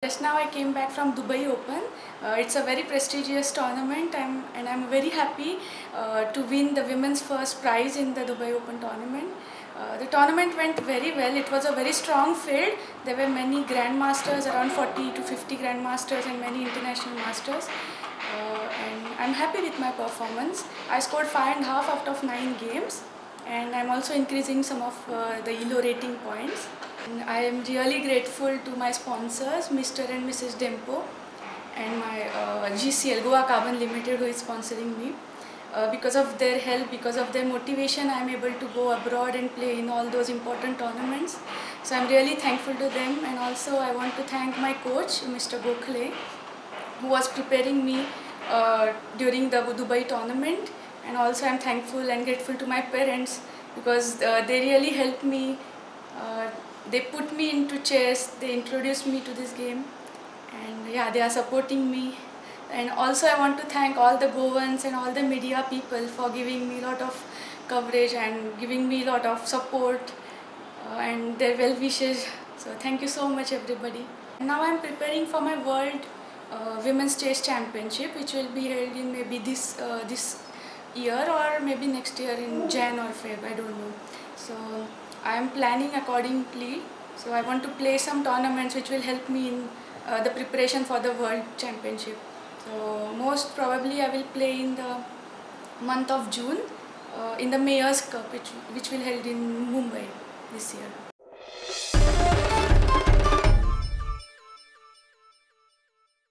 Just now I came back from Dubai Open. It's a very prestigious tournament and I'm very happy to win the women's first prize in the Dubai Open tournament. The tournament went very well. It was a very strong field. There were many grandmasters, around 40 to 50 grandmasters and many international masters. And I'm happy with my performance. I scored 5.5 out of 9 games, and I'm also increasing some of the ELO rating points. And I am really grateful to my sponsors, Mr. and Mrs. Dempo, and my GCL, Goa Carbon Limited, who is sponsoring me. Because of their help, because of their motivation, I am able to go abroad and play in all those important tournaments. So I'm really thankful to them, and also I want to thank my coach, Mr. Gokhale, who was preparing me during the Dubai tournament. And also I'm thankful and grateful to my parents because they really helped me. They put me into chess, they introduced me to this game, and yeah, they are supporting me. And also I want to thank all the GOANs and all the media people for giving me a lot of coverage and giving me a lot of support and their well wishes. So thank you so much everybody. Now I'm preparing for my World Women's Chess Championship, which will be held in maybe this year or maybe next year in Jan or Feb, I don't know. So I am planning accordingly. So I want to play some tournaments which will help me in the preparation for the World Championship. So most probably I will play in the month of June in the Mayor's Cup, which will held in Mumbai this year.